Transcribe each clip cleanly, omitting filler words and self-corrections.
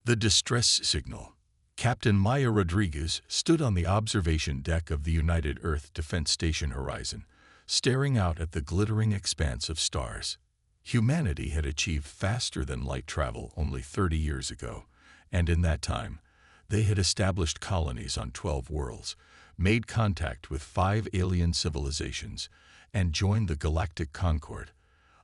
The distress signal. Captain Maya Rodriguez stood on the observation deck of the United Earth Defense Station horizon, staring out at the glittering expanse of stars. Humanity had achieved faster-than-light travel only 30 years ago, and in that time, they had established colonies on 12 worlds, made contact with 5 alien civilizations, and joined the Galactic Concord,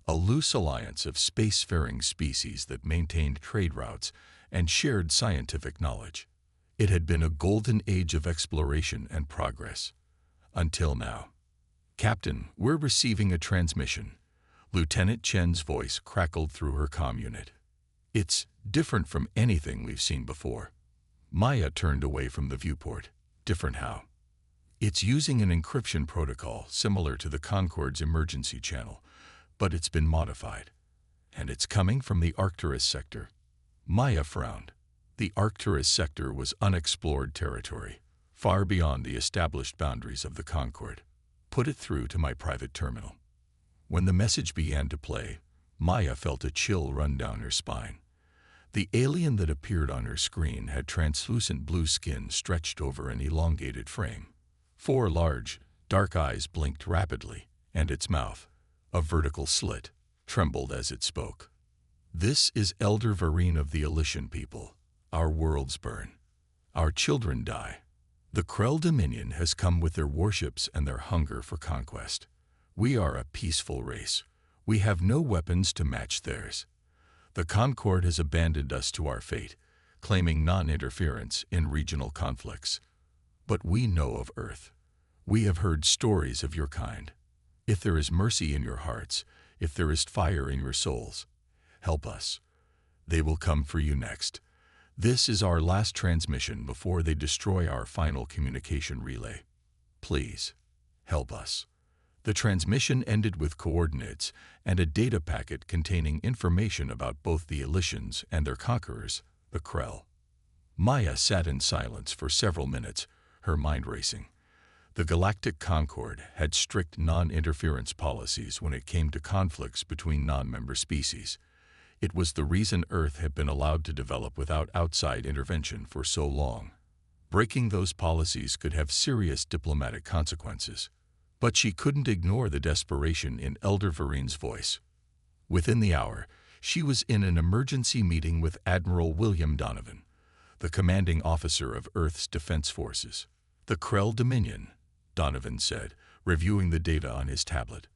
a loose alliance of spacefaring species that maintained trade routes and shared scientific knowledge. It had been a golden age of exploration and progress. Until now. "Captain, we're receiving a transmission." Lieutenant Chen's voice crackled through her comm unit. "It's different from anything we've seen before." Maya turned away from the viewport. "Different how?" "It's using an encryption protocol similar to the Concord's emergency channel, but it's been modified. And it's coming from the Arcturus sector." Maya frowned. The Arcturus sector was unexplored territory, far beyond the established boundaries of the Concord. "Put it through to my private terminal." When the message began to play, Maya felt a chill run down her spine. The alien that appeared on her screen had translucent blue skin stretched over an elongated frame. 4 large, dark eyes blinked rapidly, and its mouth, a vertical slit, trembled as it spoke. "This is Elder Varine of the Elysian people. Our worlds burn. Our children die. The Krell Dominion has come with their warships and their hunger for conquest. We are a peaceful race. We have no weapons to match theirs. The Concord has abandoned us to our fate, claiming non-interference in regional conflicts. But we know of Earth. We have heard stories of your kind. If there is mercy in your hearts, if there is fire in your souls, help us. They will come for you next. This is our last transmission before they destroy our final communication relay. Please, help us." The transmission ended with coordinates and a data packet containing information about both the Elysians and their conquerors, the Krell. Maya sat in silence for several minutes, her mind racing. The Galactic Concord had strict non-interference policies when it came to conflicts between non-member species. It was the reason Earth had been allowed to develop without outside intervention for so long. Breaking those policies could have serious diplomatic consequences. But she couldn't ignore the desperation in Elder Varine's voice. Within the hour, she was in an emergency meeting with Admiral William Donovan, the commanding officer of Earth's defense forces. "The Krell Dominion," Donovan said, reviewing the data on his tablet.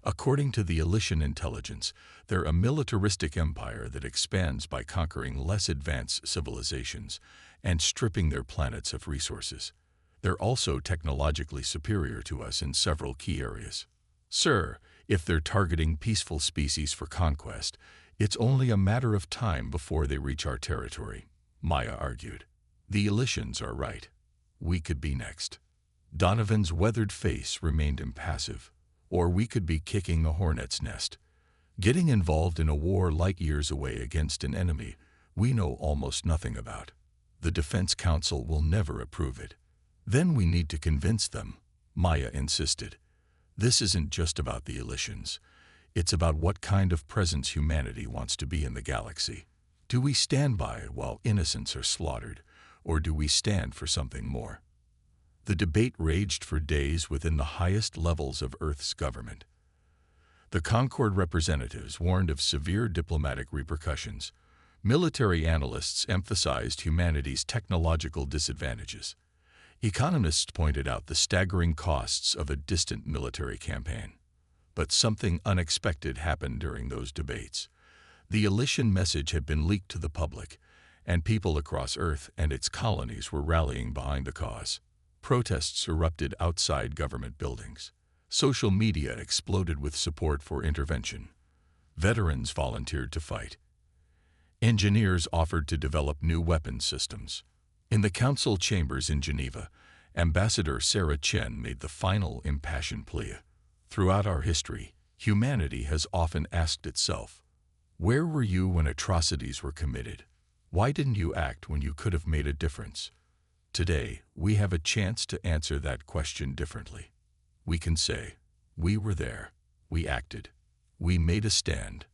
"According to the Elysian intelligence, they're a militaristic empire that expands by conquering less advanced civilizations and stripping their planets of resources. They're also technologically superior to us in several key areas. Sir, if they're targeting peaceful species for conquest, it's only a matter of time before they reach our territory," Maya argued. "The Elysians are right. We could be next." Donovan's weathered face remained impassive. "Or we could be kicking a hornet's nest. Getting involved in a war light years away against an enemy we know almost nothing about. The Defense Council will never approve it. Then we need to convince them," Maya insisted. "This isn't just about the Elysians. It's about what kind of presence humanity wants to be in the galaxy. Do we stand by while innocents are slaughtered, or do we stand for something more?" The debate raged for days within the highest levels of Earth's government. The Concord representatives warned of severe diplomatic repercussions. Military analysts emphasized humanity's technological disadvantages. Economists pointed out the staggering costs of a distant military campaign. But something unexpected happened during those debates. The Elysian message had been leaked to the public, and people across Earth and its colonies were rallying behind the cause. Protests erupted outside government buildings. Social media exploded with support for intervention. Veterans volunteered to fight. Engineers offered to develop new weapons systems. In the council chambers in Geneva, Ambassador Sarah Chen made the final impassioned plea. "Throughout our history, humanity has often asked itself, where were you when atrocities were committed? Why didn't you act when you could have made a difference? Today, we have a chance to answer that question differently. We can say, we were there, we acted, we made a stand."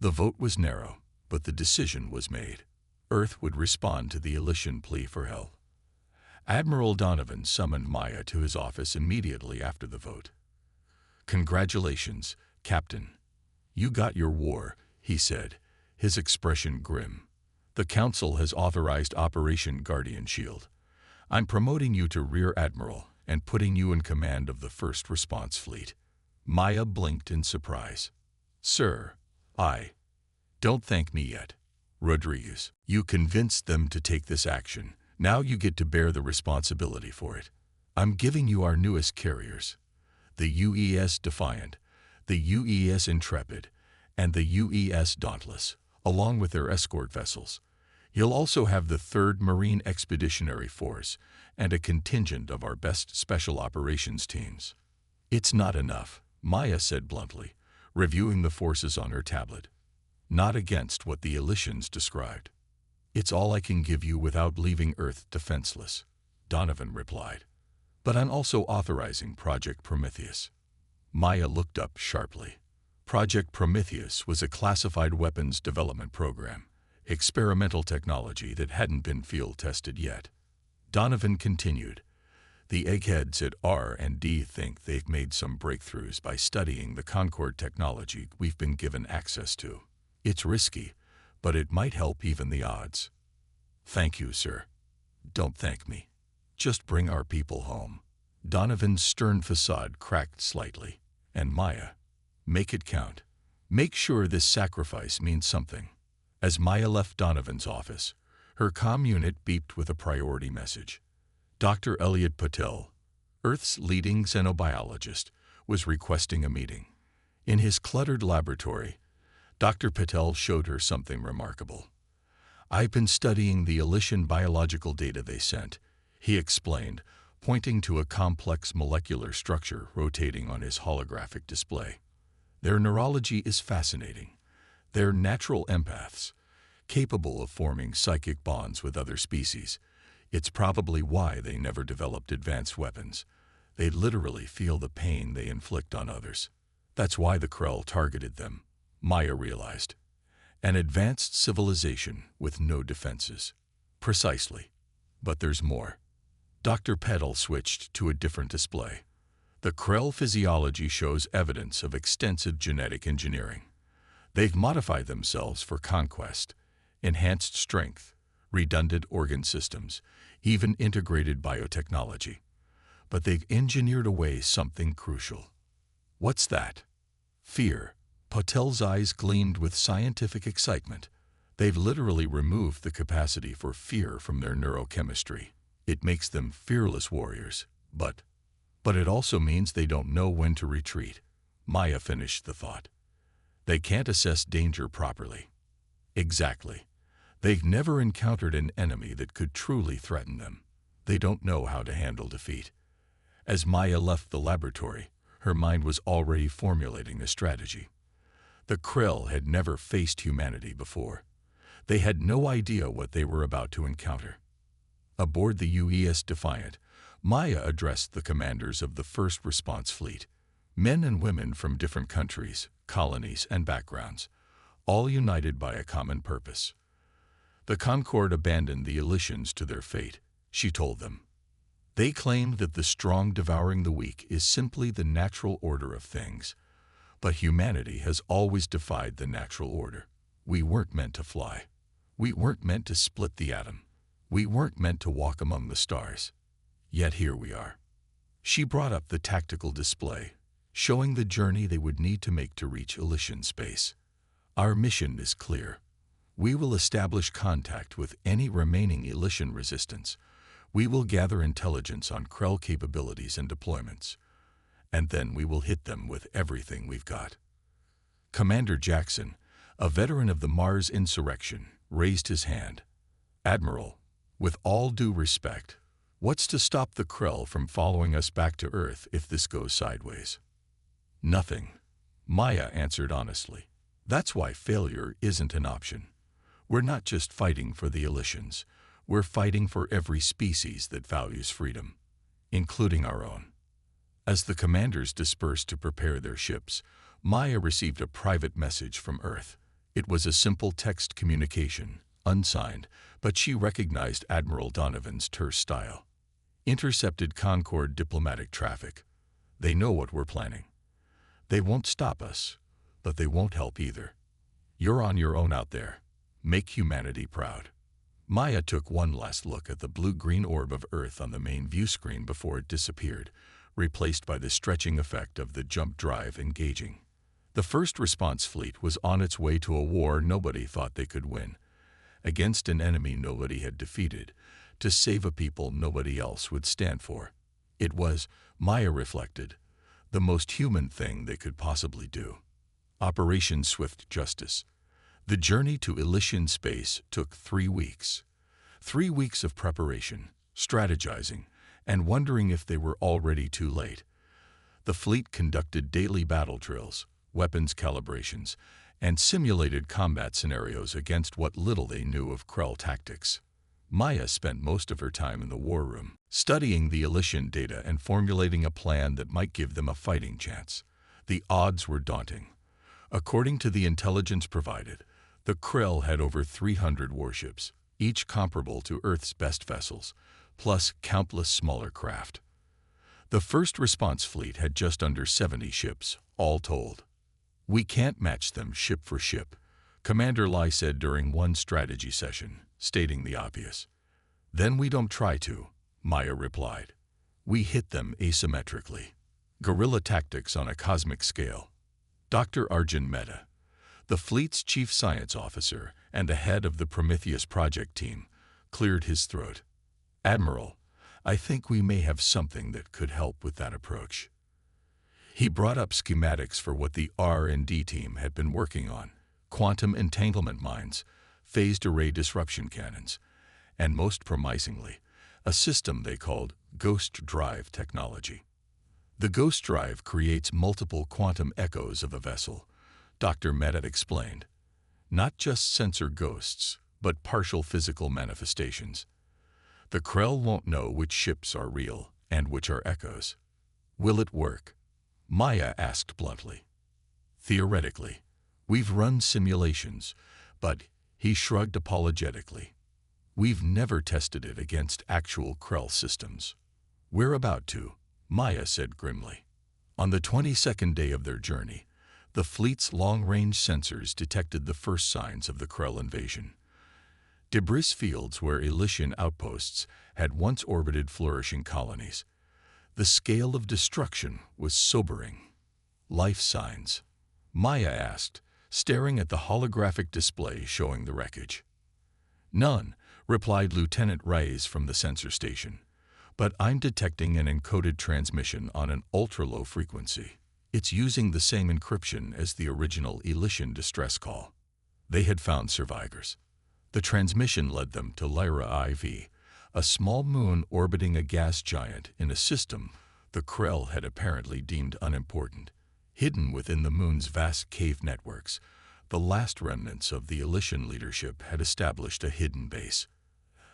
The vote was narrow, but the decision was made. Earth would respond to the Elysian plea for help. Admiral Donovan summoned Maya to his office immediately after the vote. "Congratulations, Captain. You got your war," he said, his expression grim. "The Council has authorized Operation Guardian Shield. I'm promoting you to Rear Admiral and putting you in command of the First Response Fleet." Maya blinked in surprise. "Sir, don't thank me yet. Rodriguez, you convinced them to take this action. Now you get to bear the responsibility for it. I'm giving you our newest carriers, the UES Defiant, the UES Intrepid, and the UES Dauntless, along with their escort vessels. You'll also have the 3rd Marine Expeditionary Force and a contingent of our best special operations teams." "It's not enough," Maya said bluntly, reviewing the forces on her tablet. "Not against what the Elysians described." "It's all I can give you without leaving Earth defenseless," Donovan replied. "But I'm also authorizing Project Prometheus." Maya looked up sharply. Project Prometheus was a classified weapons development program, experimental technology that hadn't been field-tested yet. Donovan continued, "The eggheads at R&D think they've made some breakthroughs by studying the Concorde technology we've been given access to. It's risky, but it might help even the odds." "Thank you, sir." "Don't thank me. Just bring our people home." Donovan's stern facade cracked slightly. "And Maya, make it count. Make sure this sacrifice means something." As Maya left Donovan's office, her comm unit beeped with a priority message. Dr. Elliot Patel, Earth's leading xenobiologist, was requesting a meeting. In his cluttered laboratory, Dr. Patel showed her something remarkable. "I've been studying the Elysian biological data they sent," he explained, pointing to a complex molecular structure rotating on his holographic display. "Their neurology is fascinating. They're natural empaths, capable of forming psychic bonds with other species. It's probably why they never developed advanced weapons. They literally feel the pain they inflict on others. That's why the Krell targeted them," Maya realized. "An advanced civilization with no defenses." "Precisely. But there's more." Dr. Petal switched to a different display. "The Krell physiology shows evidence of extensive genetic engineering. They've modified themselves for conquest, enhanced strength, redundant organ systems, even integrated biotechnology. But they've engineered away something crucial." "What's that?" "Fear." Patel's eyes gleamed with scientific excitement. "They've literally removed the capacity for fear from their neurochemistry. It makes them fearless warriors, but it also means they don't know when to retreat." Maya finished the thought. "They can't assess danger properly." "Exactly. They've never encountered an enemy that could truly threaten them. They don't know how to handle defeat." As Maya left the laboratory, her mind was already formulating a strategy. The Krell had never faced humanity before. They had no idea what they were about to encounter. Aboard the UES Defiant, Maya addressed the commanders of the First Response Fleet, men and women from different countries, colonies, and backgrounds, all united by a common purpose. "The Concorde abandoned the Elysians to their fate," she told them. "They claim that the strong devouring the weak is simply the natural order of things. But humanity has always defied the natural order. We weren't meant to fly. We weren't meant to split the atom. We weren't meant to walk among the stars. Yet here we are." She brought up the tactical display, showing the journey they would need to make to reach Elysian space. "Our mission is clear. We will establish contact with any remaining Elysian resistance. We will gather intelligence on Krell capabilities and deployments. And then we will hit them with everything we've got." Commander Jackson, a veteran of the Mars insurrection, raised his hand. "Admiral, with all due respect, what's to stop the Krell from following us back to Earth if this goes sideways?" "Nothing," Maya answered honestly. "That's why failure isn't an option. We're not just fighting for the Elysians. We're fighting for every species that values freedom, including our own." As the commanders dispersed to prepare their ships, Maya received a private message from Earth. It was a simple text communication, unsigned, but she recognized Admiral Donovan's terse style. Intercepted Concord diplomatic traffic. They know what we're planning. They won't stop us, but they won't help either. You're on your own out there. Make humanity proud. Maya took one last look at the blue-green orb of Earth on the main view screen before it disappeared, replaced by the stretching effect of the jump drive engaging. The first response fleet was on its way to a war nobody thought they could win, against an enemy nobody had defeated, to save a people nobody else would stand for. It was, Maya reflected, the most human thing they could possibly do. Operation Swift Justice. The journey to Elysian space took 3 weeks. 3 weeks of preparation, strategizing, and wondering if they were already too late. The fleet conducted daily battle drills, weapons calibrations, and simulated combat scenarios against what little they knew of Krell tactics. Maya spent most of her time in the war room, studying the Elysian data and formulating a plan that might give them a fighting chance. The odds were daunting. According to the intelligence provided, the Krell had over 300 warships, each comparable to Earth's best vessels, plus countless smaller craft. The first response fleet had just under 70 ships, all told. "We can't match them ship for ship," Commander Lai said during one strategy session, stating the obvious. "Then we don't try to," Maya replied. "We hit them asymmetrically. Guerrilla tactics on a cosmic scale." Dr. Arjun Mehta, the fleet's chief science officer and the head of the Prometheus project team, cleared his throat. "Admiral, I think we may have something that could help with that approach." He brought up schematics for what the R&D team had been working on: quantum entanglement mines, phased array disruption cannons, and most promisingly, a system they called ghost drive technology. The ghost drive creates multiple quantum echoes of a vessel, Dr. Mehta explained. Not just sensor ghosts, but partial physical manifestations. The Krell won't know which ships are real and which are echoes. "Will it work?" Maya asked bluntly. "Theoretically. We've run simulations, but," he shrugged apologetically, "we've never tested it against actual Krell systems." "We're about to," Maya said grimly. On the 22nd day of their journey, the fleet's long-range sensors detected the first signs of the Krell invasion. Debris fields where Elysian outposts had once orbited flourishing colonies. The scale of destruction was sobering. "Life signs?" Maya asked, staring at the holographic display showing the wreckage. "None," replied Lieutenant Reyes from the sensor station. "But I'm detecting an encoded transmission on an ultra-low frequency. It's using the same encryption as the original Elysian distress call." They had found survivors. The transmission led them to Lyra IV, a small moon orbiting a gas giant in a system the Krell had apparently deemed unimportant. Hidden within the moon's vast cave networks, the last remnants of the Elysian leadership had established a hidden base.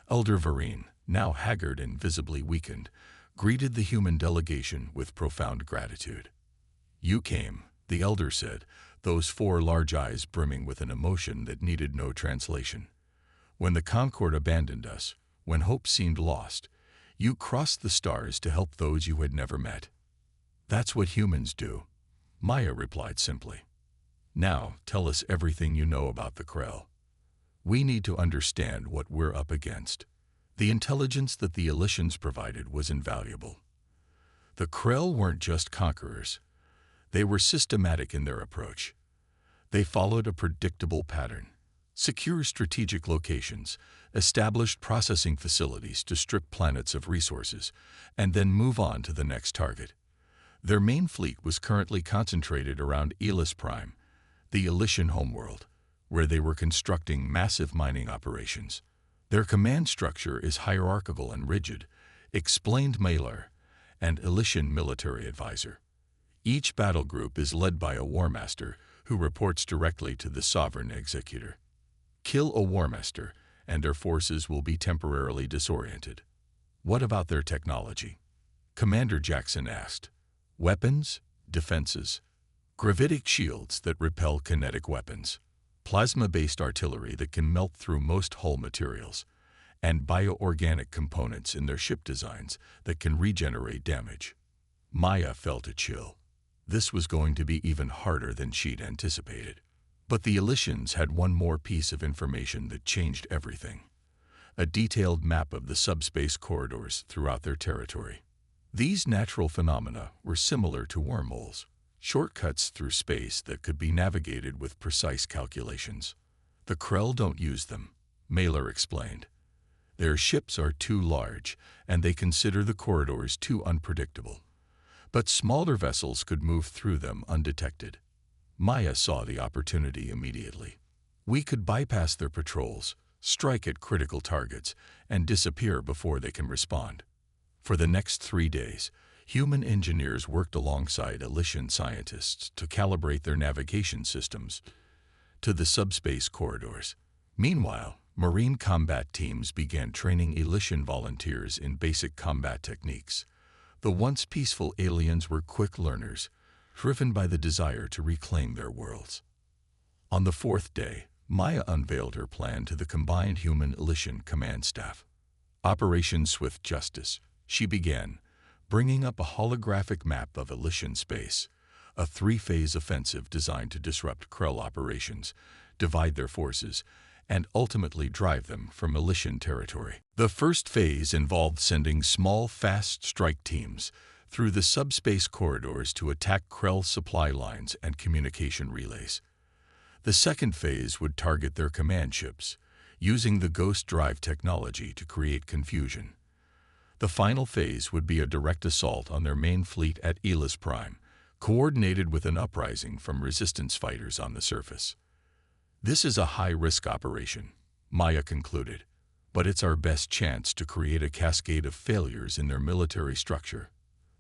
Elder Varine, now haggard and visibly weakened, greeted the human delegation with profound gratitude. "You came," the elder said, those 4 large eyes brimming with an emotion that needed no translation. "When the Concorde abandoned us, when hope seemed lost, you crossed the stars to help those you had never met." "That's what humans do," Maya replied simply. "Now tell us everything you know about the Krell. We need to understand what we're up against." The intelligence that the Elysians provided was invaluable. The Krell weren't just conquerors. They were systematic in their approach. They followed a predictable pattern: secure strategic locations, established processing facilities to strip planets of resources, and then move on to the next target. Their main fleet was currently concentrated around Elis Prime, the Elysian homeworld, where they were constructing massive mining operations. "Their command structure is hierarchical and rigid," explained Mailer, an Elysian military advisor. "Each battle group is led by a War Master who reports directly to the Sovereign Executor. Kill a War Master, and their forces will be temporarily disoriented." "What about their technology?" Commander Jackson asked. "Weapons, defenses, gravitic shields that repel kinetic weapons." plasma-based artillery that can melt through most hull materials, and bioorganic components in their ship designs that can regenerate damage. Maya felt a chill. This was going to be even harder than she'd anticipated. But the Elysians had one more piece of information that changed everything: a detailed map of the subspace corridors throughout their territory. These natural phenomena were similar to wormholes, shortcuts through space that could be navigated with precise calculations. The Krell don't use them, Mailer explained. Their ships are too large, and they consider the corridors too unpredictable. But smaller vessels could move through them undetected. Maya saw the opportunity immediately. We could bypass their patrols, strike at critical targets, and disappear before they can respond. For the next 3 days, human engineers worked alongside Elysian scientists to calibrate their navigation systems to the subspace corridors. Meanwhile, Marine combat teams began training Elysian volunteers in basic combat techniques. The once peaceful aliens were quick learners, driven by the desire to reclaim their worlds. On the 4th day, Maya unveiled her plan to the combined human-Elysian command staff. Operation Swift Justice, she began, bringing up a holographic map of Elysian space, a 3-phase offensive designed to disrupt Krell operations, divide their forces, and ultimately drive them from Elysian territory. The first phase involved sending small, fast strike teams through the subspace corridors to attack Krell supply lines and communication relays. The second phase would target their command ships, using the Ghost Drive technology to create confusion. The final phase would be a direct assault on their main fleet at Elis Prime, coordinated with an uprising from resistance fighters on the surface. This is a high-risk operation, Maya concluded, but it's our best chance to create a cascade of failures in their military structure.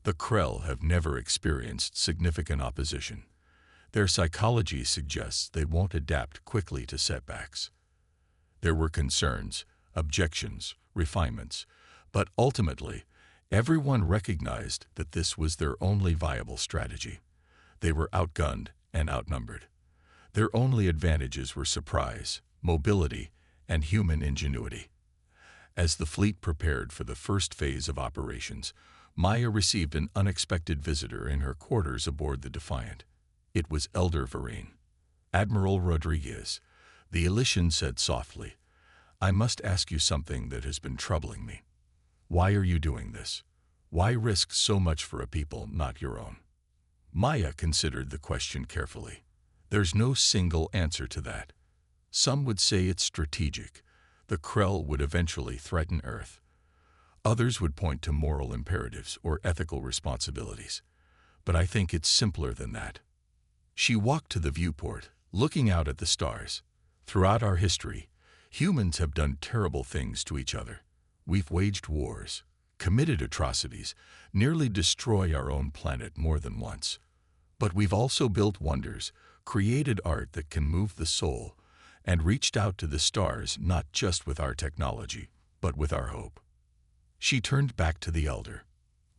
The Krell have never experienced significant opposition. Their psychology suggests they won't adapt quickly to setbacks. There were concerns, objections, refinements, but ultimately, everyone recognized that this was their only viable strategy. They were outgunned and outnumbered. Their only advantages were surprise, mobility, and human ingenuity. As the fleet prepared for the first phase of operations, Maya received an unexpected visitor in her quarters aboard the Defiant. It was Elder Vereen. "Admiral Rodriguez," the Elysian said softly, "I must ask you something that has been troubling me. Why are you doing this? Why risk so much for a people not your own?" Maya considered the question carefully. There's no single answer to that. Some would say it's strategic. The Krell would eventually threaten Earth. Others would point to moral imperatives or ethical responsibilities. But I think it's simpler than that. She walked to the viewport, looking out at the stars. Throughout our history, humans have done terrible things to each other. We've waged wars, committed atrocities, nearly destroyed our own planet more than once. But we've also built wonders, created art that can move the soul, and reached out to the stars not just with our technology, but with our hope. She turned back to the Elder.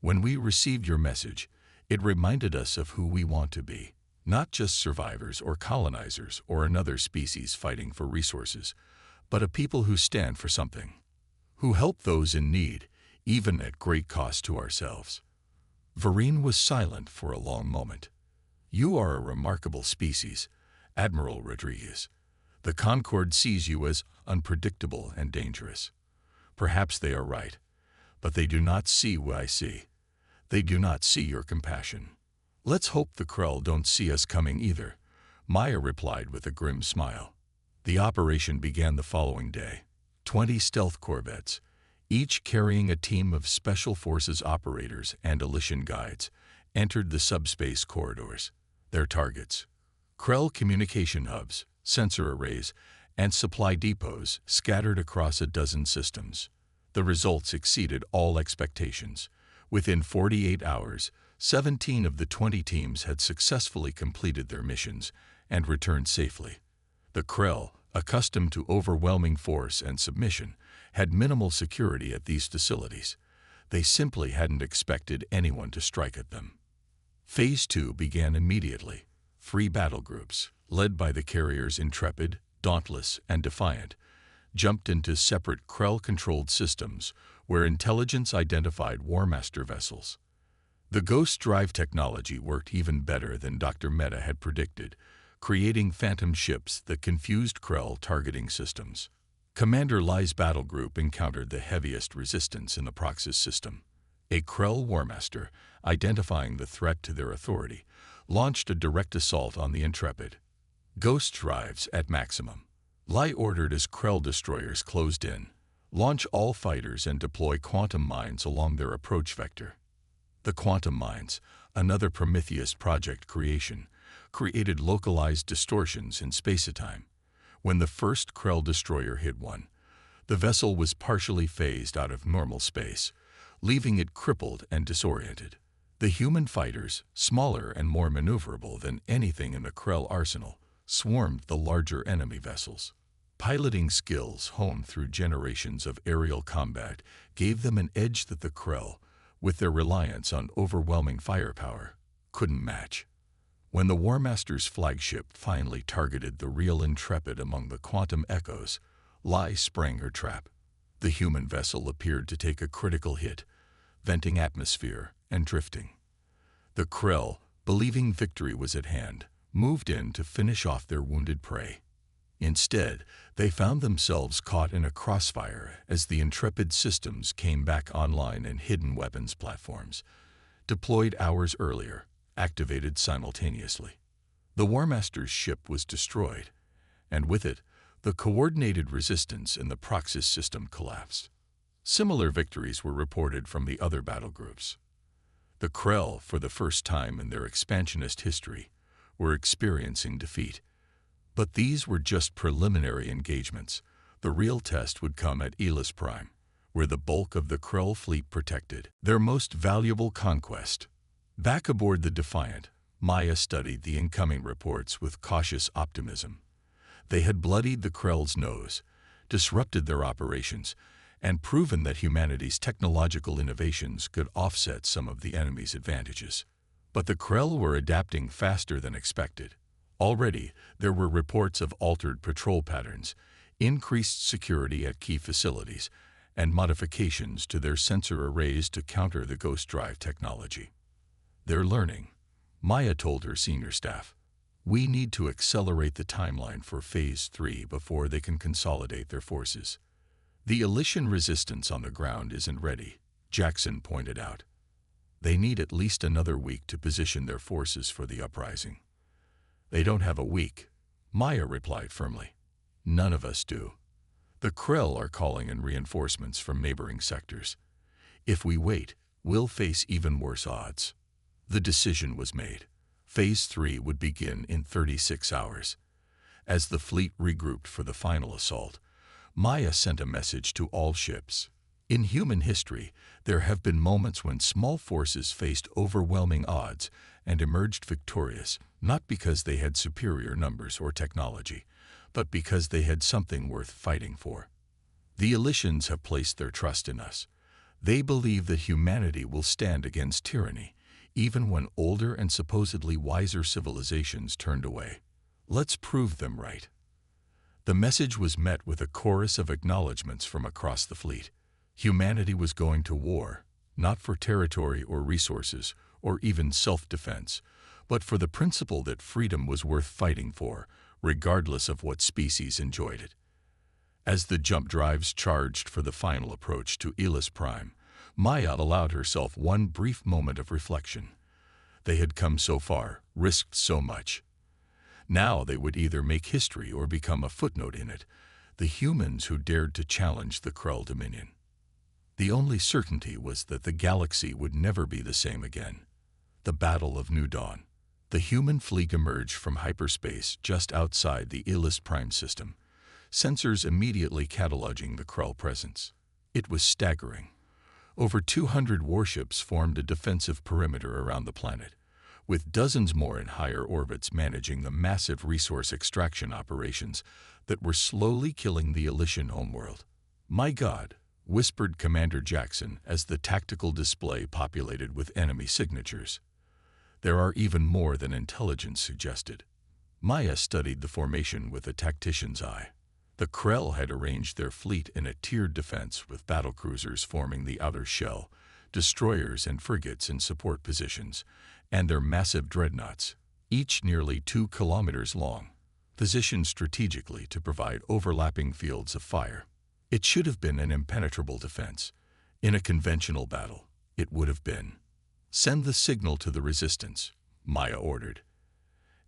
"When we received your message, it reminded us of who we want to be. Not just survivors or colonizers or another species fighting for resources, but a people who stand for something, who help those in need, even at great cost to ourselves." Vereen was silent for a long moment. "You are a remarkable species, Admiral Rodriguez. The Concord sees you as unpredictable and dangerous. Perhaps they are right, but they do not see what I see. They do not see your compassion." "Let's hope the Krell don't see us coming either," Maya replied with a grim smile. The operation began the following day. 20 stealth corvettes, each carrying a team of Special Forces operators and Elysian guides, entered the subspace corridors. Their targets: Krell communication hubs, sensor arrays, and supply depots scattered across a dozen systems. The results exceeded all expectations. Within 48 hours, 17 of the 20 teams had successfully completed their missions and returned safely. The Krell, accustomed to overwhelming force and submission, had minimal security at these facilities. They simply hadn't expected anyone to strike at them. Phase 2 began immediately. free battle groups, led by the carriers Intrepid, Dauntless, and Defiant, jumped into separate Krell-controlled systems where intelligence identified War Master vessels. The Ghost Drive technology worked even better than Dr. Meta had predicted, creating phantom ships that confused Krell targeting systems. Commander Lai's battle group encountered the heaviest resistance in the Proxys system. A Krell War Master, identifying the threat to their authority, launched a direct assault on the Intrepid. Ghost Drives at maximum. Lai ordered as Krell destroyers closed in, launch all fighters and deploy quantum mines along their approach vector. The quantum mines, another Prometheus project creation, created localized distortions in space-time. When the first Krell destroyer hit one, the vessel was partially phased out of normal space, leaving it crippled and disoriented. The human fighters, smaller and more maneuverable than anything in the Krell arsenal, swarmed the larger enemy vessels. Piloting skills honed through generations of aerial combat gave them an edge that the Krell, with their reliance on overwhelming firepower, couldn't match. When the War Master's flagship finally targeted the real Intrepid among the quantum echoes, Lai sprang her trap. The human vessel appeared to take a critical hit, venting atmosphere and drifting. The Krell, believing victory was at hand, moved in to finish off their wounded prey. Instead, they found themselves caught in a crossfire as the Intrepid systems came back online and hidden weapons platforms, deployed hours earlier, activated simultaneously. The War Master's ship was destroyed, and with it, the coordinated resistance in the Proxys system collapsed. Similar victories were reported from the other battle groups. The Krell, for the first time in their expansionist history, were experiencing defeat. But these were just preliminary engagements. The real test would come at Elis Prime, where the bulk of the Krell fleet protected their most valuable conquest. Back aboard the Defiant, Maya studied the incoming reports with cautious optimism. They had bloodied the Krell's nose, disrupted their operations, and proven that humanity's technological innovations could offset some of the enemy's advantages. But the Krell were adapting faster than expected. Already, there were reports of altered patrol patterns, increased security at key facilities, and modifications to their sensor arrays to counter the Ghost Drive technology. They're learning, Maya told her senior staff. We need to accelerate the timeline for Phase 3 before they can consolidate their forces. The Elysian resistance on the ground isn't ready, Jackson pointed out. They need at least another week to position their forces for the uprising. They don't have a week, Maya replied firmly. None of us do. The Krell are calling in reinforcements from neighboring sectors. If we wait, we'll face even worse odds. The decision was made. Phase 3 would begin in 36 hours. As the fleet regrouped for the final assault, Maya sent a message to all ships. In human history, there have been moments when small forces faced overwhelming odds and emerged victorious, not because they had superior numbers or technology, but because they had something worth fighting for. The Elysians have placed their trust in us. They believe that humanity will stand against tyranny, even when older and supposedly wiser civilizations turned away. Let's prove them right. The message was met with a chorus of acknowledgments from across the fleet. Humanity was going to war, not for territory or resources, or even self-defense, but for the principle that freedom was worth fighting for, regardless of what species enjoyed it. As the jump drives charged for the final approach to Elis Prime, Maya allowed herself one brief moment of reflection. They had come so far, risked so much. Now they would either make history or become a footnote in it, the humans who dared to challenge the Krell dominion. The only certainty was that the galaxy would never be the same again. The Battle of New Dawn. The human fleet emerged from hyperspace just outside the Elis Prime system, sensors immediately cataloging the Krell presence. It was staggering. Over 200 warships formed a defensive perimeter around the planet, with dozens more in higher orbits managing the massive resource extraction operations that were slowly killing the Elysian homeworld. "My God," whispered Commander Jackson as the tactical display populated with enemy signatures. There are even more than intelligence suggested. Maya studied the formation with a tactician's eye. The Krell had arranged their fleet in a tiered defense with battlecruisers forming the outer shell, destroyers and frigates in support positions, and their massive dreadnoughts, each nearly 2 kilometers long, positioned strategically to provide overlapping fields of fire. It should have been an impenetrable defense. In a conventional battle, it would have been. Send the signal to the resistance, Maya ordered,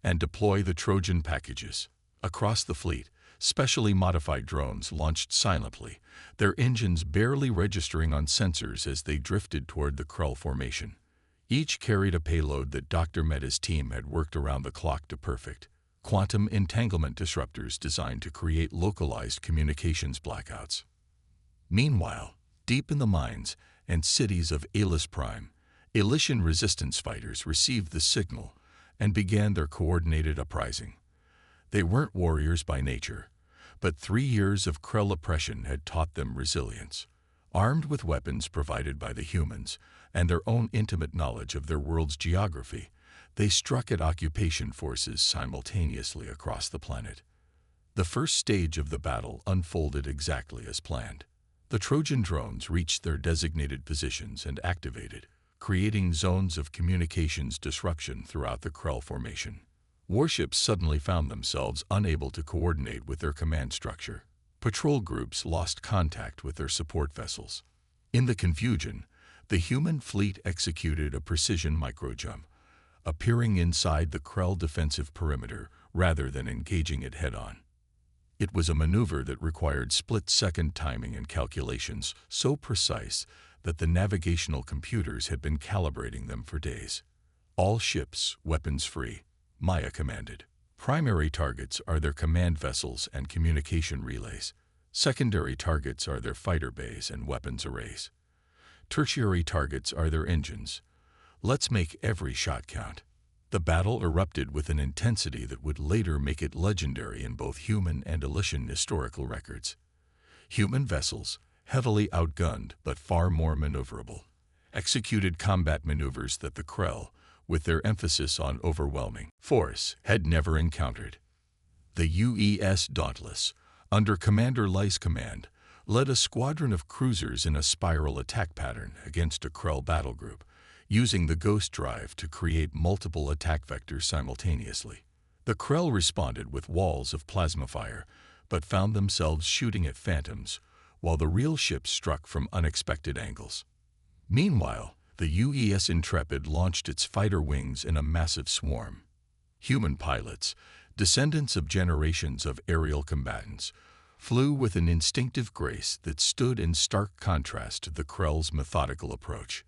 and deploy the Trojan packages. Across the fleet, specially modified drones launched silently, their engines barely registering on sensors as they drifted toward the Krell formation. Each carried a payload that Dr. Meta's team had worked around the clock to perfect. Quantum entanglement disruptors designed to create localized communications blackouts. Meanwhile, deep in the mines and cities of Alis Prime, Elysian resistance fighters received the signal and began their coordinated uprising. They weren't warriors by nature, but 3 years of Krell oppression had taught them resilience. Armed with weapons provided by the humans and their own intimate knowledge of their world's geography, they struck at occupation forces simultaneously across the planet. The first stage of the battle unfolded exactly as planned. The Trojan drones reached their designated positions and activated, creating zones of communications disruption throughout the Krell formation. Warships suddenly found themselves unable to coordinate with their command structure. Patrol groups lost contact with their support vessels. In the confusion, the human fleet executed a precision microjump, appearing inside the Krell defensive perimeter rather than engaging it head-on. It was a maneuver that required split-second timing and calculations so precise that the navigational computers had been calibrating them for days. All ships, weapons-free, Maya commanded. Primary targets are their command vessels and communication relays. Secondary targets are their fighter bays and weapons arrays. Tertiary targets are their engines. Let's make every shot count. The battle erupted with an intensity that would later make it legendary in both human and Elysian historical records. Human vessels, heavily outgunned but far more maneuverable, executed combat maneuvers that the Krell, with their emphasis on overwhelming force, had never encountered. The UES Dauntless, under Commander Lei's command, led a squadron of cruisers in a spiral attack pattern against a Krell battle group, using the Ghost Drive to create multiple attack vectors simultaneously. The Krell responded with walls of plasma fire, but found themselves shooting at phantoms, while the real ships struck from unexpected angles. Meanwhile, the UES Intrepid launched its fighter wings in a massive swarm. Human pilots, descendants of generations of aerial combatants, flew with an instinctive grace that stood in stark contrast to the Krell's methodical approach.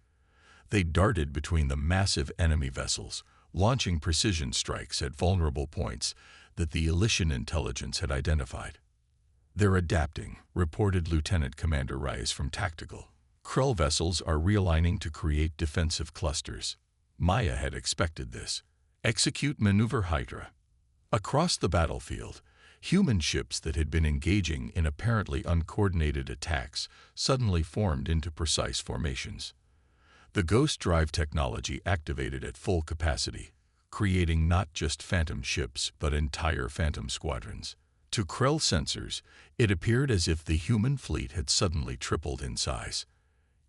They darted between the massive enemy vessels, launching precision strikes at vulnerable points that the Elysian intelligence had identified. "They're adapting," reported Lieutenant Commander Rice from Tactical. "Krell vessels are realigning to create defensive clusters." Maya had expected this. Execute Maneuver Hydra. Across the battlefield, human ships that had been engaging in apparently uncoordinated attacks suddenly formed into precise formations. The Ghost Drive technology activated at full capacity, creating not just phantom ships but entire phantom squadrons. To Krell sensors, it appeared as if the human fleet had suddenly tripled in size.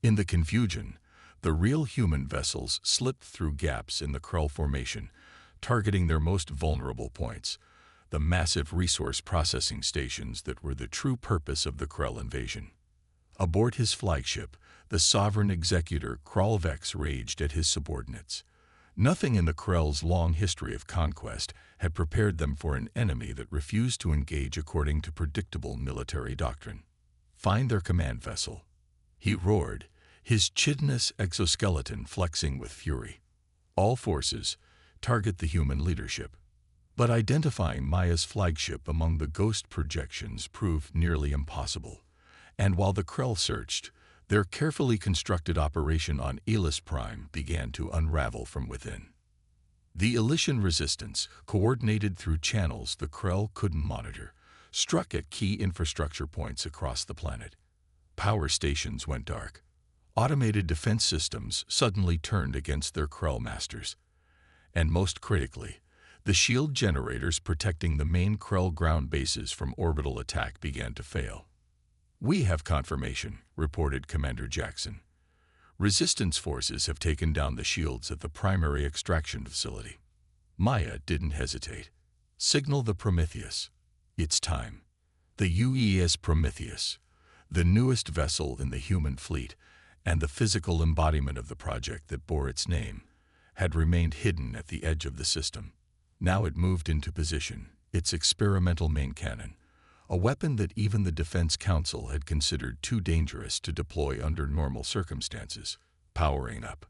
In the confusion, the real human vessels slipped through gaps in the Krell formation, targeting their most vulnerable points, the massive resource processing stations that were the true purpose of the Krell invasion. Aboard his flagship, the sovereign executor Krallvex raged at his subordinates. Nothing in the Krell's long history of conquest had prepared them for an enemy that refused to engage according to predictable military doctrine. "Find their command vessel," he roared, his chitinous exoskeleton flexing with fury. "All forces, target the human leadership." But identifying Maya's flagship among the ghost projections proved nearly impossible, and while the Krell searched, their carefully constructed operation on Alis Prime began to unravel from within. The Elysian resistance, coordinated through channels the Krell couldn't monitor, struck at key infrastructure points across the planet. Power stations went dark. Automated defense systems suddenly turned against their Krell masters. And most critically, the shield generators protecting the main Krell ground bases from orbital attack began to fail. "We have confirmation," reported Commander Jackson. "Resistance forces have taken down the shields at the primary extraction facility." Maya didn't hesitate. "Signal the Prometheus. It's time." The UES Prometheus, the newest vessel in the human fleet and the physical embodiment of the project that bore its name, had remained hidden at the edge of the system. Now it moved into position, its experimental main cannon, a weapon that even the Defense Council had considered too dangerous to deploy under normal circumstances, powering up.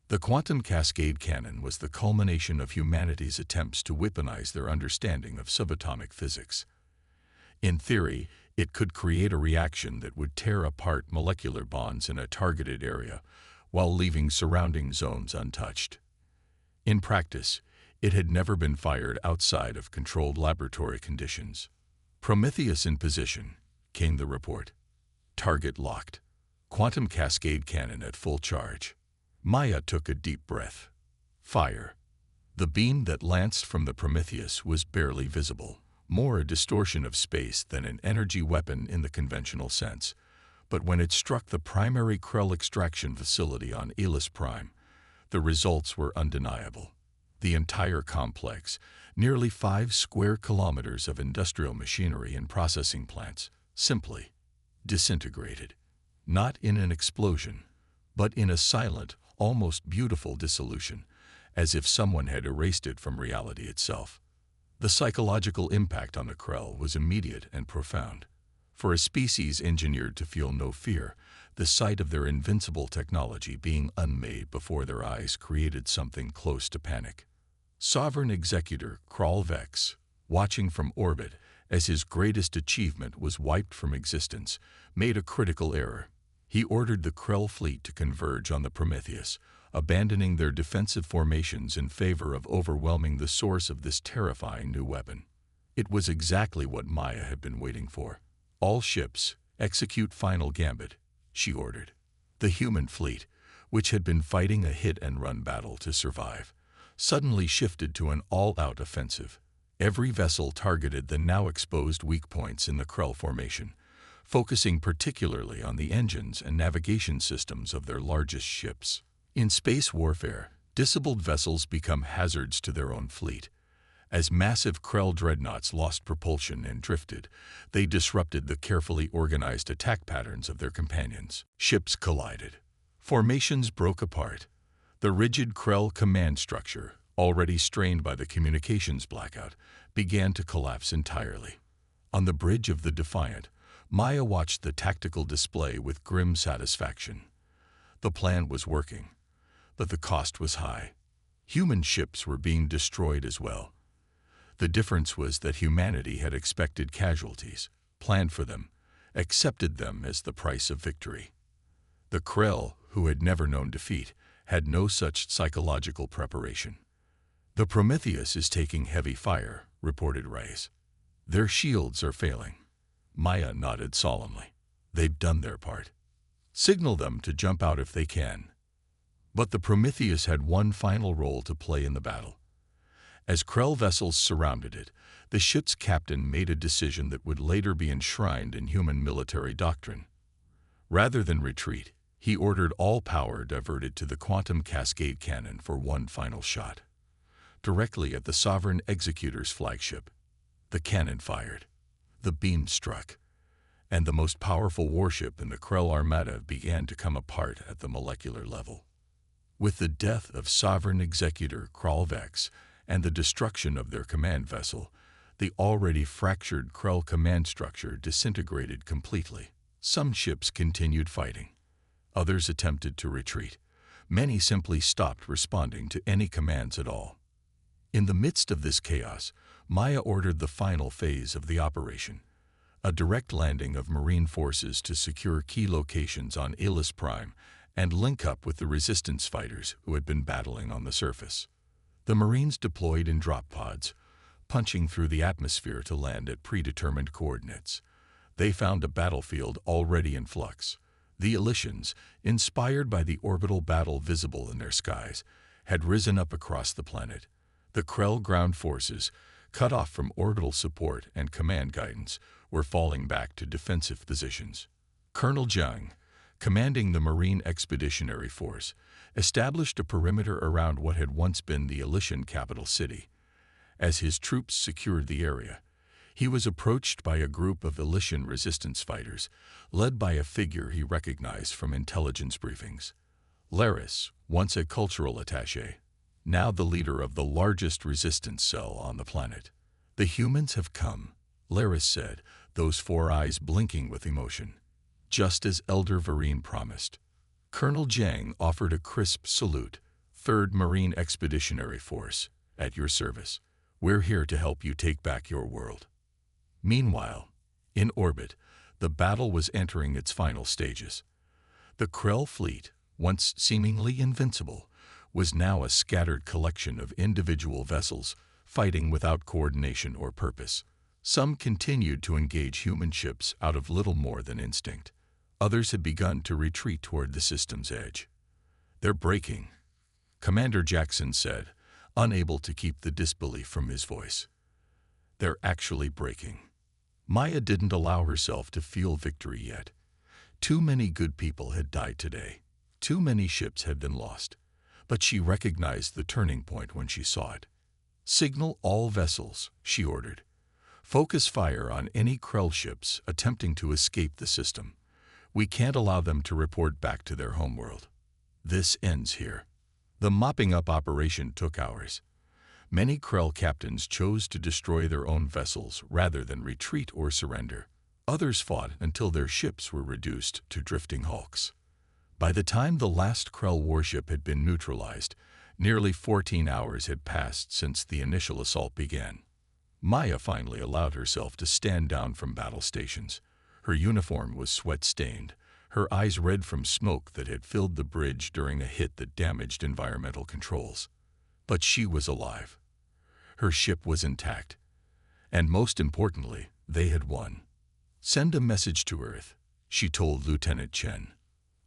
The quantum cascade cannon was the culmination of humanity's attempts to weaponize their understanding of subatomic physics. In theory, it could create a reaction that would tear apart molecular bonds in a targeted area while leaving surrounding zones untouched. In practice, it had never been fired outside of controlled laboratory conditions. "Prometheus in position," came the report. "Target locked. Quantum cascade cannon at full charge." Maya took a deep breath. Fire. The beam that lanced from the Prometheus was barely visible, more a distortion of space than an energy weapon in the conventional sense. But when it struck the primary Krell extraction facility on Elis Prime, the results were undeniable. The entire complex, nearly 5 square kilometers of industrial machinery and processing plants, simply disintegrated. Not in an explosion, but in a silent, almost beautiful dissolution, as if someone had erased it from reality itself. The psychological impact on the Krell was immediate and profound. For a species engineered to feel no fear, the sight of their invincible technology being unmade before their eyes created something close to panic. Sovereign Executor Krall Vex, watching from orbit as his greatest achievement was wiped from existence, made a critical error. He ordered the Krell fleet to converge on the Prometheus, abandoning their defensive formations in favor of overwhelming the source of this terrifying new weapon. It was exactly what Maya had been waiting for. "All ships, execute final gambit," she ordered. The human fleet, which had been fighting a hit-and-run battle to survive, suddenly shifted to an all-out offensive. Every vessel targeted the now exposed weak points in the Krell formation, focusing particularly on the engines and navigation systems of their largest ships. In space warfare, disabled vessels become hazards to their own fleet. As massive Krell dreadnoughts lost propulsion and drifted, they disrupted the carefully organized attack patterns of their companions. Ships collided. Formations broke apart. The rigid Krell command structure, already strained by the communications blackout, began to collapse entirely. On the bridge of the Defiant, Maya watched the tactical display with grim satisfaction. The plan was working, but the cost was high. Human ships were being destroyed as well. The difference was that humanity had expected casualties, planned for them, accepted them as the price of victory. The Krell, who had never known defeat, had no such psychological preparation. "The Prometheus is taking heavy fire," reported Reyes. "Their shields are failing." Maya nodded solemnly. "They've done their part. Signal them to jump out if they can." But the Prometheus had one final role to play in the battle. As Krell vessels surrounded it, the ship's captain made a decision that would later be enshrined in human military doctrine. Rather than retreat, he ordered all power diverted to the quantum cascade cannon for one final shot. Directly at the Sovereign Executor's flagship, the cannon fired. The beam struck, and the most powerful warship in the Krell Armada began to come apart at the molecular level. With the death of Sovereign Executor Krall Vex and the destruction of their command vessel, the already fractured Krell command structure disintegrated completely. Some ships continued fighting. Others attempted to retreat. Many simply stopped responding to any commands at all. In the midst of this chaos, Maya ordered the final phase of the operation, a direct landing of Marine forces to secure key locations on Elis Prime and link up with the resistance fighters who had been battling on the surface. The Marines deployed in drop pods, punching through the atmosphere to land at predetermined coordinates. They found a battlefield already in flux. The Elysians, inspired by the orbital battle visible in their skies, had risen up across the planet, The Krell ground forces, cut off from orbital support and command guidance, were falling back to defensive positions. Colonel Zhang, commanding the Marine Expeditionary Force, established a perimeter around what had once been the Elysian capital city. As his troops secured the area, he was approached by a group of Elysian resistance fighters, led by a figure he recognized from intelligence briefings. Laris, once a cultural attaché, now the leader of the largest resistance cell on the planet. "The humans have come," Laris said, those four eyes blinking with emotion. "Just as Elder Vereen promised." Colonel Zhang offered a crisp salute. "3rd Marine Expeditionary Force, at your service. We're here to help you take back your world." Meanwhile, in orbit, the battle was entering its final stages. The Krell fleet, once seemingly invincible, was now a scattered collection of individual vessels fighting without coordination or purpose. Some continued to engage human ships out of little more than instinct. Others had begun to retreat toward the system's edge. "They're breaking," Commander Jackson said, unable to keep the disbelief from his voice. "They're actually breaking." Maya didn't allow herself to feel victory yet. Too many good people had died today. Too many ships had been lost. But she recognized the turning point when she saw it. "Signal all vessels," she ordered. "Focus fire on any Krell ships attempting to escape the system. We can't allow them to report back to their homeworld. This ends here." The mopping up operation took hours. Many Krell captains chose to destroy their own vessels rather than retreat or surrender. Others fought until their ships were reduced to drifting hulks. By the time the last Krell warship had been neutralized, nearly 14 hours had passed since the initial assault began. Maya finally allowed herself to stand down from battle stations. Her uniform was sweat-stained, her eyes red from smoke that had filled the bridge during a hit that damaged environmental controls. But she was alive. Her ship was intact. And most importantly, they had won. "Send a message to Earth," she told Lieutenant Chen.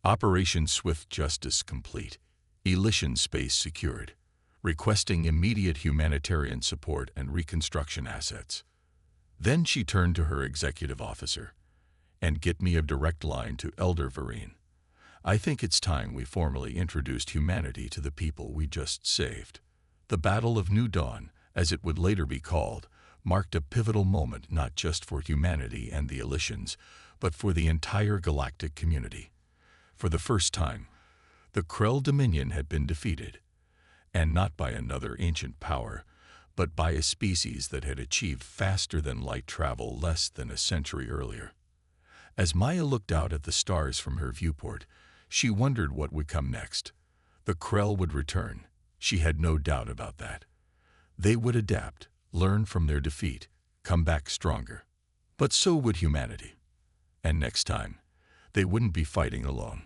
"Operation Swift Justice complete. Elysian space secured. Requesting immediate humanitarian support and reconstruction assets." Then she turned to her executive officer. "And get me a direct line to Elder Vereen. I think it's time we formally introduced humanity to the people we just saved." The Battle of New Dawn, as it would later be called, marked a pivotal moment not just for humanity and the Elysians, but for the entire galactic community. For the first time, the Krell Dominion had been defeated, and not by another ancient power, but by a species that had achieved faster-than-light travel less than a century earlier. As Maya looked out at the stars from her viewport, she wondered what would come next. The Krell would return. She had no doubt about that. They would adapt, learn from their defeat, come back stronger. But so would humanity. And next time, they wouldn't be fighting alone.